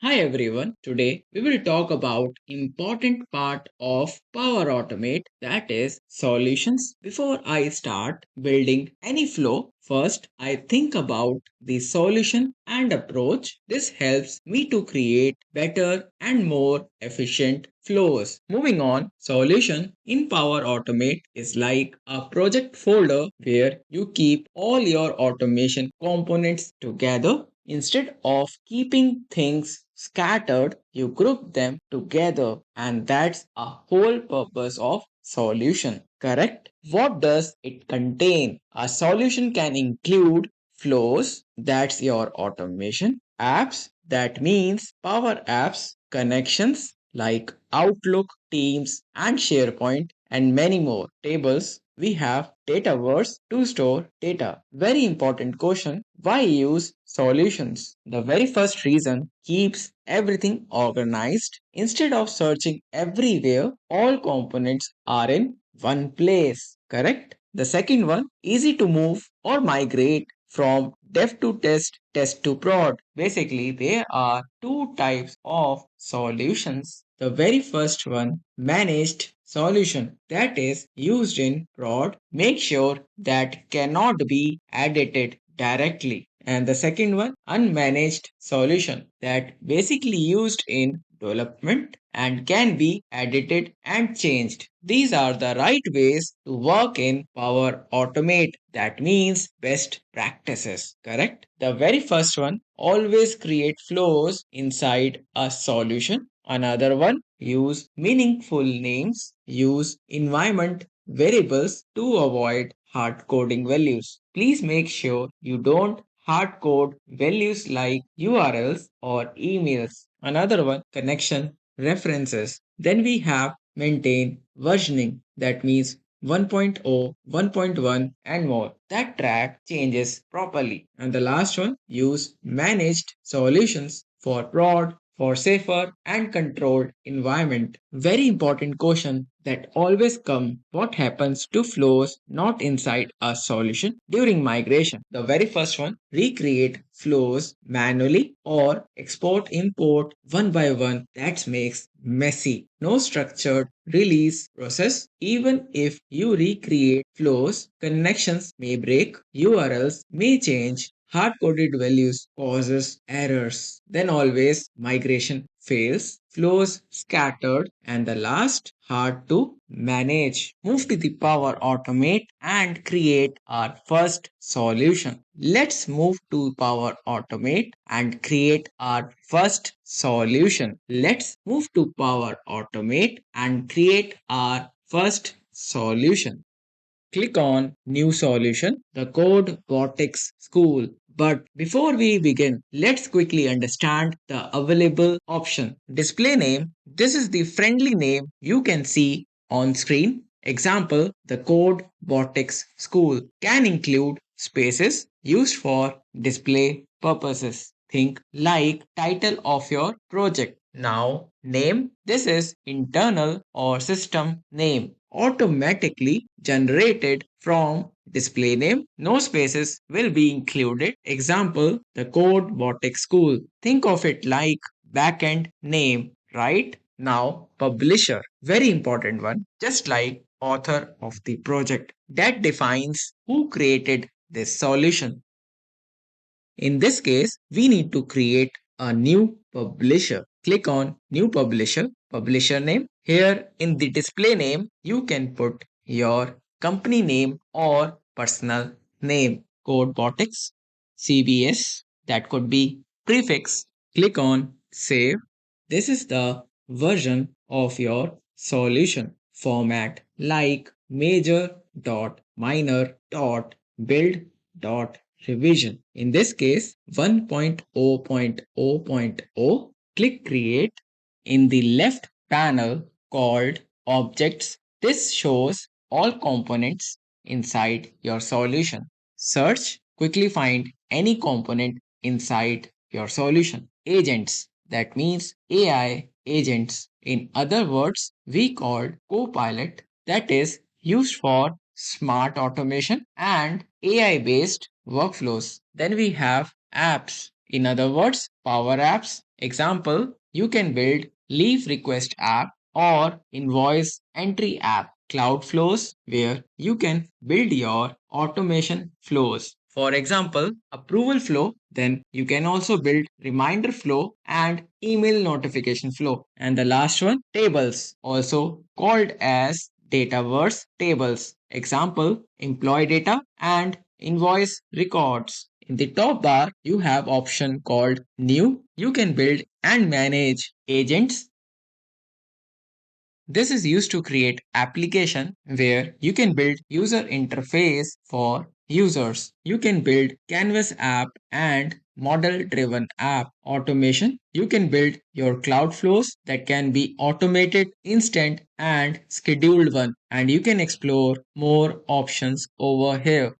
Hi everyone. Today we will talk about important part of Power Automate, that is solutions. Before I start building any flow, first I think about the solution and approach. This helps me to create better and more efficient flows. Moving on, solution in Power Automate is like a project folder where you keep all your automation components together. Instead of keeping things scattered, you group them together, and that's a whole purpose of solution. Correct? What does it contain? A solution can include flows, that's your automation, apps, that means Power Apps, connections like Outlook, Teams, and SharePoint, and many more. Tables, we have Dataverse to store data. Very important question, why use solutions? The very first reason keeps everything organized. Instead of searching everywhere, all components are in one place. Correct? The second one, easy to move or migrate from dev to test, test to prod. Basically, there are two types of solutions. The very first one, managed solution, that is used in prod, make sure that cannot be edited directly. And the second one, unmanaged solution, that basically used in development and can be edited and changed. These are the right ways to work in Power Automate. That means best practices, correct? The very first one, always create flows inside a solution. Another one, use meaningful names, use environment variables to avoid hard coding values. Please make sure you don't hard code values like URLs or emails. Another one, connection references. Then we have maintain versioning, that means 1.0, 1.1 and more that track changes properly. And the last one, use managed solutions for prod, for safer and controlled environment. Very important question that always come, what happens to flows not inside a solution during migration? The very first one, recreate flows manually or export import one by one. That makes messy. No structured release process. Even if you recreate flows, connections may break, URLs may change, hard-coded values causes errors. Then always migration fails, flows scattered, and the last hard to manage. Move to the Power Automate and create our first solution. Let's move to Power Automate and create our first solution. Let's move to Power Automate and create our first solution. Click on New Solution, the code Vortex School. But before we begin, let's quickly understand the available option. Display name, this is the friendly name you can see on screen. Example, the code Vortex School can include spaces used for display purposes. Think like title of your project. Now, name, this is internal or system name automatically generated from display name. No spaces will be included. Example, the code Vortex School. Think of it like backend name, right? Now, publisher, very important one, just like author of the project. That defines who created this solution. In this case, we need to create a new publisher. Click on New Publisher, Publisher name. Here in the display name, you can put your company name or personal name. Code Botics, CBS, that could be prefix. Click on Save. This is the version of your solution. Format like major dot minor dot build dot revision. In this case, 1.0.0.0. Click Create. In the left panel called Objects, this shows all components inside your solution. Search, quickly find any component inside your solution. Agents, that means AI agents. In other words, we called Copilot, that is used for smart automation and AI based workflows. Then we have apps. In other words, Power Apps. Example, you can build leave request app or invoice entry app. Cloud Flows, where you can build your automation flows. For example, approval flow, then you can also build reminder flow and email notification flow. And the last one, tables, also called as Dataverse tables. Example, employee data and invoice records. In the top bar, you have option called new. You can build and manage agents. This is used to create application where you can build user interface for users. You can build canvas app and model driven app automation. You can build your cloud flows that can be automated, instant and scheduled one, and you can explore more options over here.